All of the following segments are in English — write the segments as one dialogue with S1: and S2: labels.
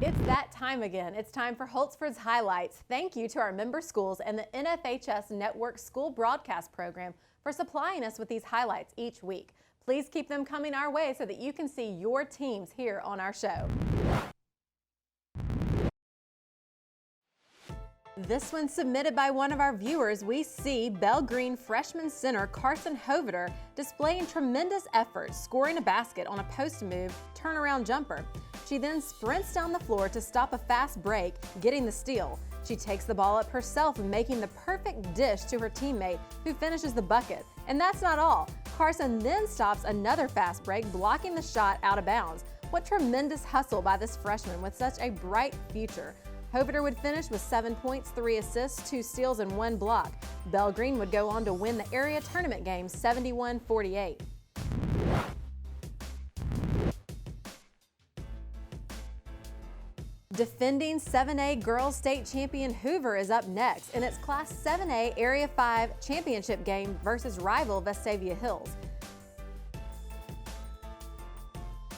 S1: It's that time again. It's time for Holtzford's Highlights. Thank you to our member schools and the NFHS Network School Broadcast Program for supplying us with these highlights each week. Please keep them coming our way so that you can see your teams here on our show. This one submitted by one of our viewers. We see Bell Green freshman center Carson Hoveder displaying tremendous effort, scoring a basket on a post move turnaround jumper. She then sprints down the floor to stop a fast break, getting the steal. She takes the ball up herself, making the perfect dish to her teammate, who finishes the bucket. And that's not all. Carson then stops another fast break, blocking the shot out of bounds. What tremendous hustle by this freshman with such a bright future. Hoveder would finish with 7 points, 3 assists, 2 steals, and 1 block. Bell Green would go on to win the area tournament game 71-48. Defending 7A Girls State Champion Hoover is up next in its Class 7A Area 5 championship game versus rival Vestavia Hills.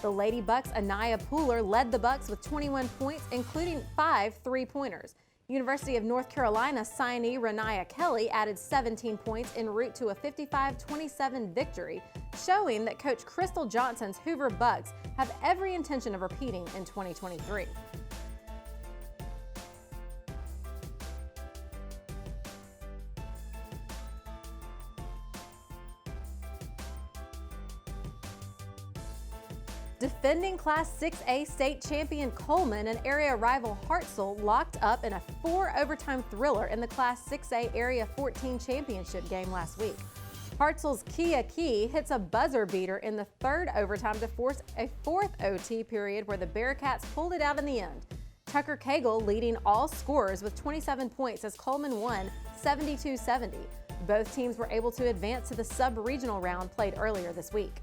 S1: The Lady Bucks' Anaya Pooler led the Bucks with 21 points, including 5 three-pointers. University of North Carolina signee Renaya Kelly added 17 points en route to a 55-27 victory, showing that Coach Crystal Johnson's Hoover Bucks have every intention of repeating in 2023. Defending Class 6A state champion Coleman and area rival Hartselle locked up in a 4-overtime thriller in the Class 6A Area 14 championship game last week. Hartselle's Kia Key hits a buzzer beater in the 3rd overtime to force a 4th OT period where the Bearcats pulled it out in the end. Tucker Cagle leading all scorers with 27 points as Coleman won 72-70. Both teams were able to advance to the sub-regional round played earlier this week.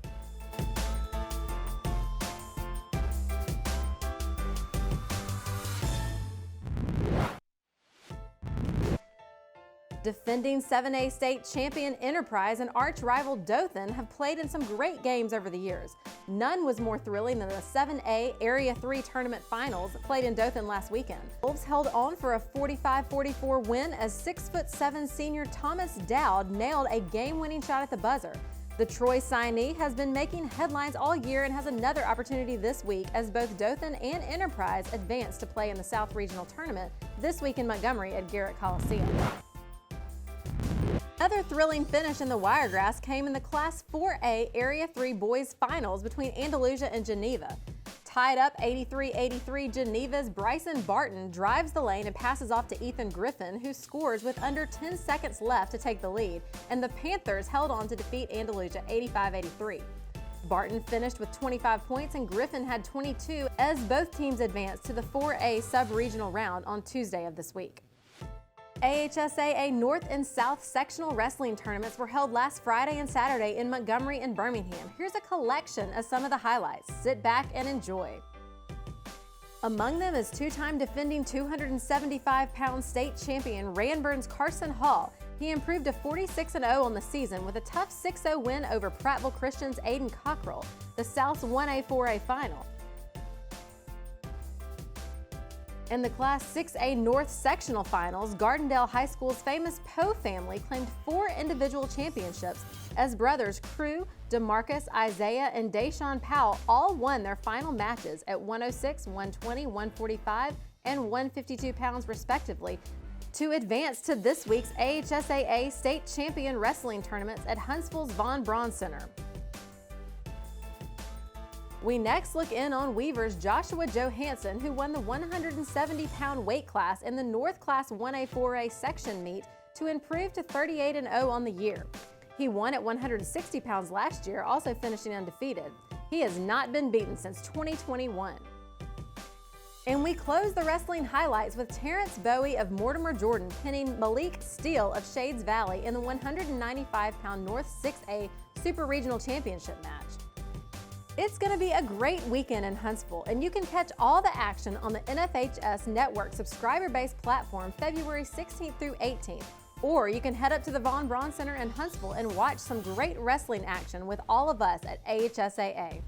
S1: Defending 7A state champion Enterprise and arch rival Dothan have played in some great games over the years. None was more thrilling than the 7A Area 3 tournament finals played in Dothan last weekend. Wolves held on for a 45-44 win as 6'7" senior Thomas Dowd nailed a game-winning shot at the buzzer. The Troy signee has been making headlines all year and has another opportunity this week as both Dothan and Enterprise advance to play in the South Regional Tournament this week in Montgomery at Garrett Coliseum. Another thrilling finish in the Wiregrass came in the Class 4A Area 3 Boys Finals between Andalusia and Geneva. Tied up 83-83, Geneva's Bryson Barton drives the lane and passes off to Ethan Griffin, who scores with under 10 seconds left to take the lead, and the Panthers held on to defeat Andalusia 85-83. Barton finished with 25 points and Griffin had 22 as both teams advanced to the 4A sub-regional round on Tuesday of this week. AHSAA North and South sectional wrestling tournaments were held last Friday and Saturday in Montgomery and Birmingham. Here's a collection of some of the highlights. Sit back and enjoy. Among them is two-time defending 275-pound state champion Ranburn's Carson Hall. He improved to 46-0 on the season with a tough 6-0 win over Prattville Christian's Aiden Cockrell, the South's 1A-4A final. In the Class 6A North sectional finals, Gardendale High School's famous Poe family claimed 4 individual championships as brothers Crew, DeMarcus, Isaiah, and Deshaun Powell all won their final matches at 106, 120, 145, and 152 pounds respectively to advance to this week's AHSAA State Champion Wrestling Tournaments at Huntsville's Von Braun Center. We next look in on Weaver's Joshua Johansson, who won the 170-pound weight class in the North Class 1A-4A section meet to improve to 38-0 on the year. He won at 160 pounds last year, also finishing undefeated. He has not been beaten since 2021. And we close the wrestling highlights with Terrence Bowie of Mortimer, Jordan, pinning Malik Steele of Shades Valley in the 195-pound North 6A Super Regional Championship match. It's going to be a great weekend in Huntsville, and you can catch all the action on the NFHS Network subscriber-based platform February 16th through 18th. Or you can head up to the Von Braun Center in Huntsville and watch some great wrestling action with all of us at AHSAA.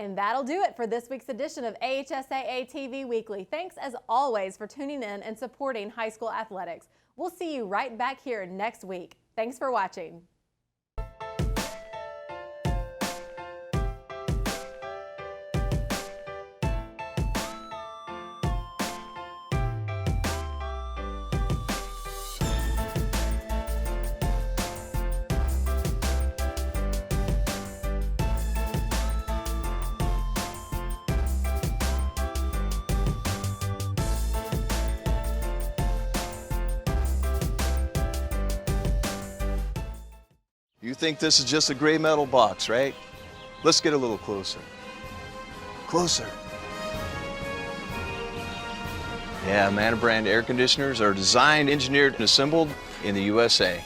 S1: And that'll do it for this week's edition of AHSAA TV Weekly. Thanks as always for tuning in and supporting high school athletics. We'll see you right back here next week. Thanks for watching.
S2: You think this is just a gray metal box, right? Let's get a little closer. Closer. Yeah, Manor brand air conditioners are designed, engineered, and assembled in the USA.